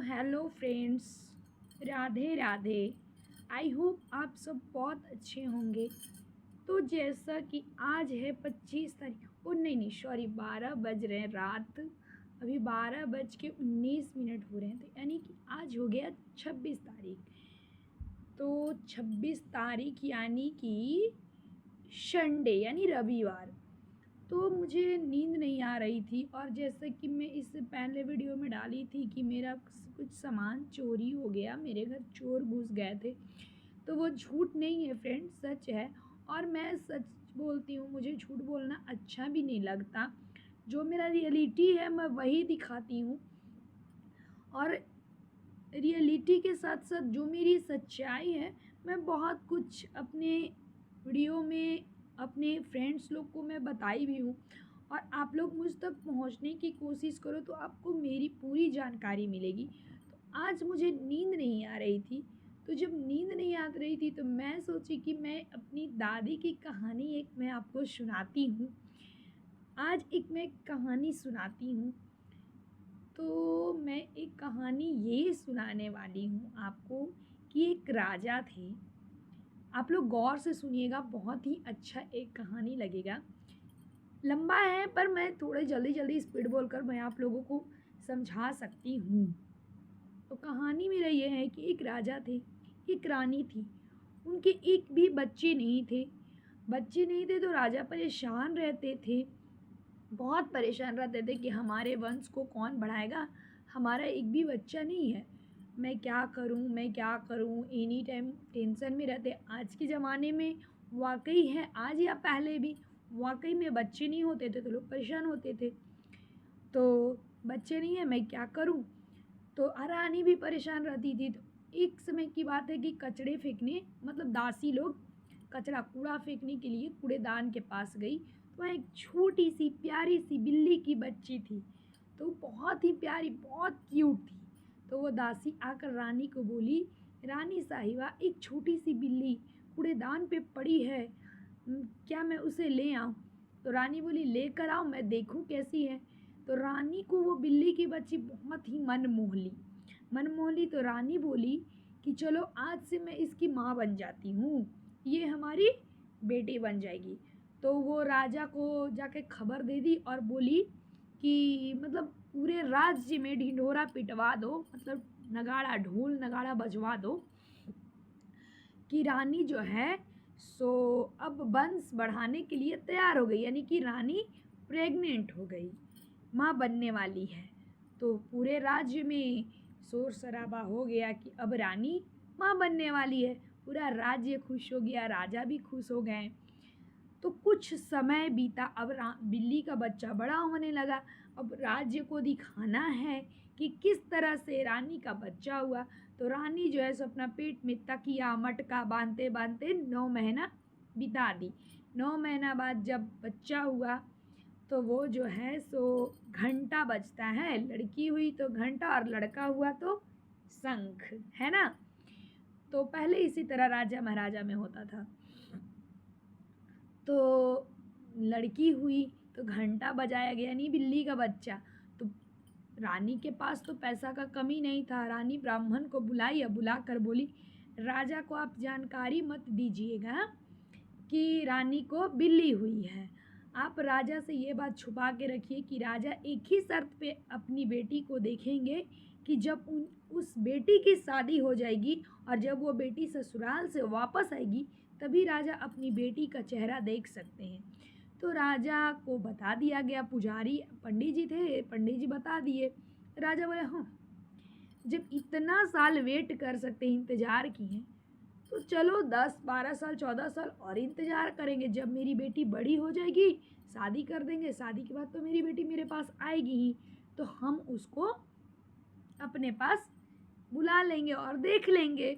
Hello friends, Radhe Radhe. I hope आप सब बहुत अच्छे होंगे। तो जैसा कि आज है 25 तारीख, ओ नहीं सॉरी, 12 बज रहे हैं रात। अभी 12:19 हो रहे हैं, तो यानी कि आज हो गया 26 तारीख। तो 26 तारीख यानी कि संडे यानी रविवार। तो मुझे नींद नहीं आ रही थी, और जैसे कि मैं इससे पहले वीडियो में डाली थी कि मेरा कुछ सामान चोरी हो गया, मेरे घर चोर घुस गए थे। तो वो झूठ नहीं है फ्रेंड, सच है। और मैं सच बोलती हूँ, मुझे झूठ बोलना अच्छा भी नहीं लगता। जो मेरा रियलिटी है मैं वही दिखाती हूँ, और रियलिटी के साथ साथ जो मेरी सच्चाई है, मैं बहुत कुछ अपने वीडियो में अपने फ्रेंड्स लोग को मैं बताई भी हूँ। और आप लोग मुझ तक पहुँचने की कोशिश करो तो आपको मेरी पूरी जानकारी मिलेगी। तो आज मुझे नींद नहीं आ रही थी, तो जब नींद नहीं आ रही थी तो मैं सोची कि मैं अपनी दादी की कहानी एक मैं आपको सुनाती हूँ। आज एक मैं कहानी सुनाती हूँ। तो मैं एक कहानी ये सुनाने वाली हूँ आपको कि एक राजा थे। आप लोग गौर से सुनिएगा, बहुत ही अच्छा एक कहानी लगेगा। लंबा है पर मैं थोड़े जल्दी जल्दी स्पीड बोलकर मैं आप लोगों को समझा सकती हूँ। तो कहानी मेरा ये है कि एक राजा थे, एक रानी थी। उनके एक भी बच्चे नहीं थे। बच्चे नहीं थे तो राजा परेशान रहते थे, बहुत परेशान रहते थे कि हमारे वंश को कौन बढ़ाएगा, हमारा एक भी बच्चा नहीं है। मैं क्या करूं, एनी टाइम टेंशन में रहते। आज के ज़माने में वाकई है, आज या पहले भी वाकई में बच्चे नहीं होते थे तो लोग परेशान होते थे। तो बच्चे नहीं है, मैं क्या करूं। तो रानी भी परेशान रहती थी। तो एक समय की बात है कि कचड़े फेंकने, मतलब दासी लोग कचरा कूड़ा फेंकने के लिए कूड़ेदान के पास गई। तो वहाँ एक छोटी सी प्यारी सी बिल्ली की बच्ची थी। तो बहुत ही प्यारी, बहुत क्यूट थी। तो वो दासी आकर रानी को बोली, रानी साहिबा, एक छोटी सी बिल्ली कूड़ेदान पे पड़ी है, क्या मैं उसे ले आऊँ। तो रानी बोली, लेकर आओ, मैं देखूँ कैसी है। तो रानी को वो बिल्ली की बच्ची बहुत ही मन मोह ली। तो रानी बोली कि चलो आज से मैं इसकी माँ बन जाती हूँ, ये हमारी बेटी बन जाएगी। तो वो राजा को जाके खबर दे दी और बोली कि मतलब पूरे राज्य में ढिंढोरा पिटवा दो, मतलब नगाड़ा, ढोल नगाड़ा बजवा दो कि रानी जो है सो अब वंश बढ़ाने के लिए तैयार हो गई, यानी कि रानी प्रेग्नेंट हो गई, माँ बनने वाली है। तो पूरे राज्य में शोर शराबा हो गया कि अब रानी माँ बनने वाली है। पूरा राज्य खुश हो गया, राजा भी खुश हो गए। तो कुछ समय बीता, अब बिल्ली का बच्चा बड़ा होने लगा। अब राज्य को दिखाना है कि किस तरह से रानी का बच्चा हुआ। तो रानी जो है सो अपना पेट में तकिया मटका बांधते बांधते 9 महीना बिता दी। 9 महीना बाद जब बच्चा हुआ तो वो जो है सो घंटा बजता है, लड़की हुई तो घंटा और लड़का हुआ तो शंख, है ना। तो पहले इसी तरह राजा महाराजा में होता था। तो लड़की हुई तो घंटा बजाया गया, नहीं बिल्ली का बच्चा। तो रानी के पास तो पैसा का कमी नहीं था। रानी ब्राह्मण को बुलाई, बुला कर बोली, राजा को आप जानकारी मत दीजिएगा कि रानी को बिल्ली हुई है। आप राजा से ये बात छुपा के रखिए कि राजा एक ही शर्त पे अपनी बेटी को देखेंगे कि जब उस बेटी की शादी हो जाएगी और जब वो बेटी ससुराल से वापस आएगी तभी राजा अपनी बेटी का चेहरा देख सकते हैं। तो राजा को बता दिया गया, पुजारी पंडित जी थे, पंडित जी बता दिए। राजा बोले, हाँ जब इतना साल वेट कर सकते हैं, इंतज़ार किए, तो चलो 10 12 साल 14 साल और इंतज़ार करेंगे। जब मेरी बेटी बड़ी हो जाएगी शादी कर देंगे, शादी के बाद तो मेरी बेटी मेरे पास आएगी ही, तो हम उसको अपने पास बुला लेंगे और देख लेंगे।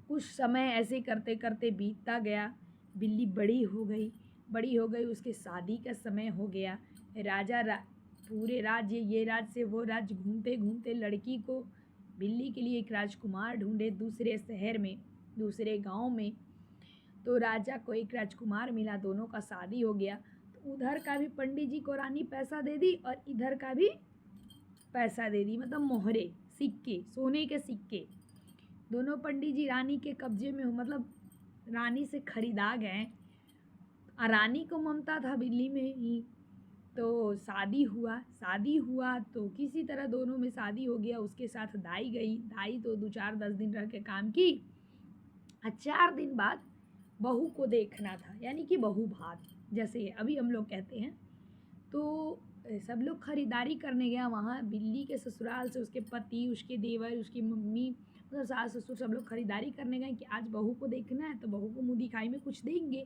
कुछ समय ऐसे करते करते बीतता गया। बिल्ली बड़ी हो गई, उसके शादी का समय हो गया। पूरे राज्य, ये राज्य से वो राज्य घूमते घूमते लड़की को, बिल्ली के लिए एक राजकुमार ढूंढे दूसरे शहर में, दूसरे गांव में। तो राजा को एक राजकुमार मिला, दोनों का शादी हो गया। तो उधर का भी पंडित जी को रानी पैसा दे दी और इधर का भी पैसा दे दी, मतलब मोहरे, सिक्के, सोने के सिक्के। दोनों पंडित जी रानी के कब्जे में, मतलब रानी से खरीदा गए। रानी को ममता था बिल्ली में ही। तो शादी हुआ तो किसी तरह दोनों में शादी हो गया। उसके साथ दाई गई। दाई तो 2-4-10 दिन रह के काम की। 4 दिन बाद बहू को देखना था, यानी कि बहू भात जैसे अभी हम लोग कहते हैं। तो सब लोग खरीदारी करने गया वहाँ। बिल्ली के ससुराल से उसके पति, उसके देवर, उसकी मम्मी, मतलब सास ससुर सब लोग खरीदारी करने गए कि आज बहू को देखना है, तो बहू को मुँह दिखाई में कुछ देंगे।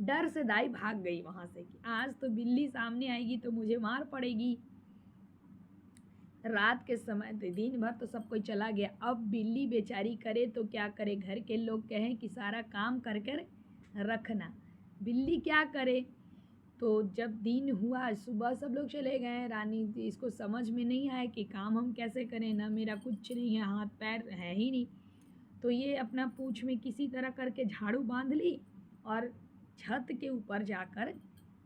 डर से दाई भाग गई वहाँ से कि आज तो बिल्ली सामने आएगी तो मुझे मार पड़ेगी। रात के समय तो दिन भर तो सब कोई चला गया। अब बिल्ली बेचारी करे तो क्या करे, घर के लोग कहें कि सारा काम कर कर रखना, बिल्ली क्या करे। तो जब दिन हुआ, सुबह सब लोग चले गए। रानी इसको समझ में नहीं आया कि काम हम कैसे करें, ना मेरा कुछ नहीं है, हाथ पैर है ही नहीं। तो ये अपना पूँछ में किसी तरह करके झाड़ू बांध ली और छत के ऊपर जाकर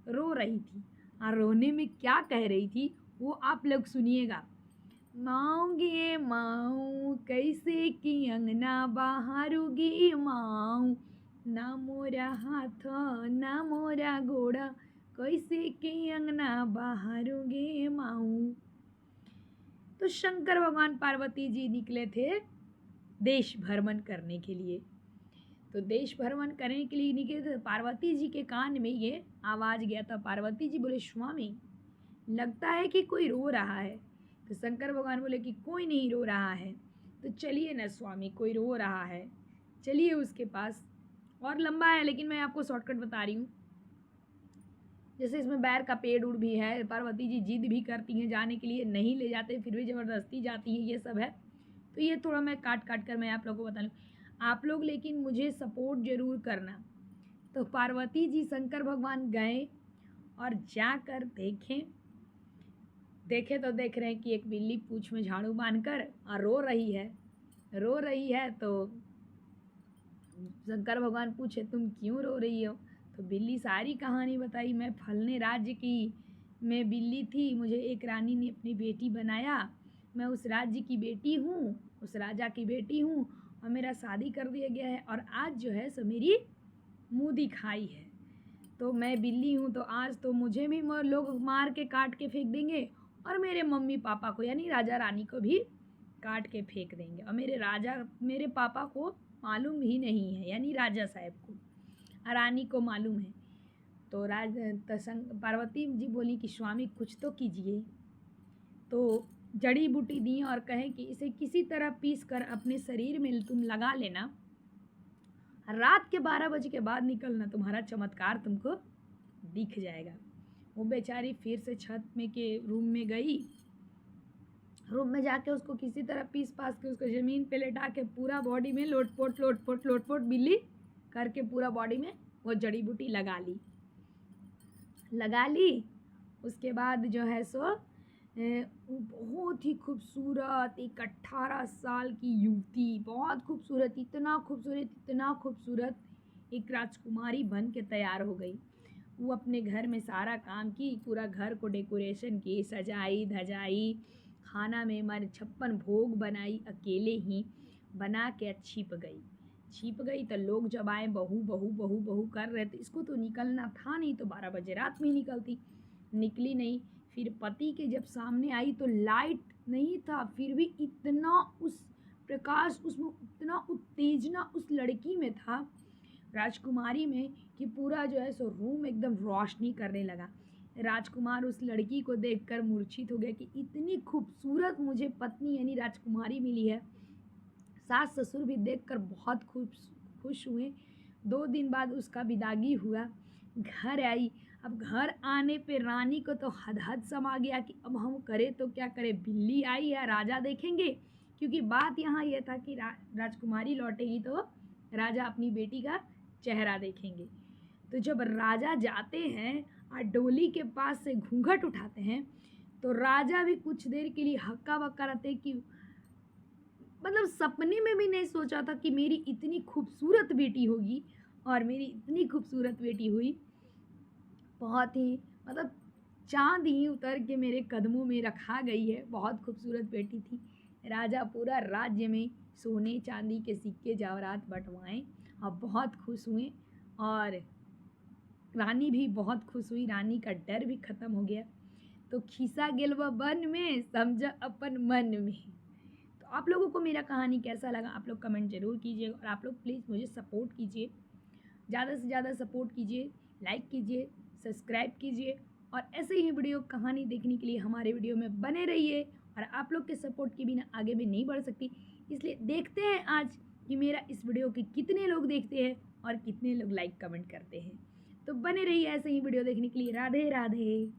रो रही थी। और रोने में क्या कह रही थी वो आप लोग सुनिएगा। माऊ गे माऊ, कैसे कि अंगना बहारूगी माऊ, ना मोरा हाथ ना मोरा गोड़ा, कैसे कि अंगना बहारूगे माऊ। तो शंकर भगवान पार्वती जी निकले थे देश भ्रमण करने के लिए। तो देश भ्रमण करने के लिए निकले थे। पार्वती जी के कान में ये आवाज़ गया था। पार्वती जी बोले, स्वामी लगता है कि कोई रो रहा है। तो शंकर भगवान बोले कि कोई नहीं रो रहा है। तो चलिए ना स्वामी, कोई रो रहा है, चलिए उसके पास। और लंबा है लेकिन मैं आपको शॉर्टकट बता रही हूँ। जैसे इसमें बैर का पेड़ उड़ भी है। पार्वती जी जिद भी करती हैं जाने के लिए, नहीं ले जाते, फिर भी ज़बरदस्ती जाती हैं, ये सब है। तो ये थोड़ा मैं काट कर मैं आप लोगों को बता लूँ। आप लोग लेकिन मुझे सपोर्ट ज़रूर करना। तो पार्वती जी शंकर भगवान गए और जाकर देखे तो देख रहे हैं कि एक बिल्ली पूँछ में झाड़ू बांधकर और रो रही है। तो शंकर भगवान पूछे, तुम क्यों रो रही हो। तो बिल्ली सारी कहानी बताई। मैं फलने राज्य की मैं बिल्ली थी, मुझे एक रानी ने अपनी बेटी बनाया, मैं उस राज्य की बेटी हूँ, उस राजा की बेटी हूँ, और मेरा शादी कर दिया गया है, और आज जो है सो मेरी मुँह दिखाई है। तो मैं बिल्ली हूँ, तो आज तो मुझे भी लोग मार के काट के फेंक देंगे, और मेरे मम्मी पापा को यानी राजा रानी को भी काट के फेंक देंगे। और मेरे पापा को मालूम ही नहीं है, यानी राजा साहब को, रानी को मालूम है। तो पार्वती जी बोली कि स्वामी कुछ तो कीजिए। तो जड़ी बूटी दी और कहे कि इसे किसी तरह पीस कर अपने शरीर में तुम लगा लेना, रात के 12 बजे के बाद निकलना, तुम्हारा चमत्कार तुमको दिख जाएगा। वो बेचारी फिर से छत में के रूम में गई। रूम में जाके उसको किसी तरह पीस पास के उसको ज़मीन पे लेटा के पूरा बॉडी में लोटपोट बिल्ली करके पूरा बॉडी में वो जड़ी बूटी लगा ली। उसके बाद जो है सो बहुत ही खूबसूरत एक 18 साल की युवती, बहुत खूबसूरत, इतना खूबसूरत एक राजकुमारी बन के तैयार हो गई। वो अपने घर में सारा काम की, पूरा घर को डेकोरेशन की, सजाई धजाई, खाना में 56 भोग बनाई, अकेले ही बना के छिप गई। तो लोग जब आए बहू कर रहे थे, इसको तो निकलना था नहीं, तो 12 बजे रात में ही निकली नहीं। फिर पति के जब सामने आई तो लाइट नहीं था, फिर भी इतना उस प्रकाश, उसमें इतना उत्तेजना उस लड़की में था, राजकुमारी में, कि पूरा जो है सो रूम एकदम रोशनी करने लगा। राजकुमार उस लड़की को देखकर मूर्छित हो गया कि इतनी खूबसूरत मुझे पत्नी यानी राजकुमारी मिली है। सास ससुर भी देखकर बहुत खुश हुए। 2 दिन बाद उसका विदागी हुआ, घर आई। अब घर आने पे रानी को तो हद समा गया कि अब हम करें तो क्या करें, बिल्ली आई है, राजा देखेंगे। क्योंकि बात यहाँ यह था कि राजकुमारी लौटेगी तो राजा अपनी बेटी का चेहरा देखेंगे। तो जब राजा जाते हैं और डोली के पास से घूंघट उठाते हैं, तो राजा भी कुछ देर के लिए हक्का बक्का रहते कि मतलब सपने में भी नहीं सोचा था कि मेरी इतनी खूबसूरत बेटी होगी, और मेरी इतनी खूबसूरत बेटी हुई। बहुत ही मतलब चाँद ही उतर के मेरे कदमों में रखा गई है। बहुत खूबसूरत बेटी थी। राजा पूरा राज्य में सोने चांदी के सिक्के जवाहरात बँटवाए और बहुत खुश हुए और रानी भी बहुत खुश हुई। रानी का डर भी ख़त्म हो गया। तो खिसा गेलवा बन में समझा अपन मन में। तो आप लोगों को मेरा कहानी कैसा लगा आप लोग कमेंट ज़रूर कीजिए और आप लोग प्लीज़ मुझे सपोर्ट कीजिए, ज़्यादा से ज़्यादा सपोर्ट कीजिए, लाइक कीजिए, सब्सक्राइब कीजिए और ऐसे ही वीडियो कहानी देखने के लिए हमारे वीडियो में बने रहिए। और आप लोग के सपोर्ट के बिना आगे भी नहीं बढ़ सकती, इसलिए देखते हैं आज कि मेरा इस वीडियो के कितने लोग देखते हैं और कितने लोग लाइक कमेंट करते हैं। तो बने रहिए ऐसे ही वीडियो देखने के लिए। राधे राधे।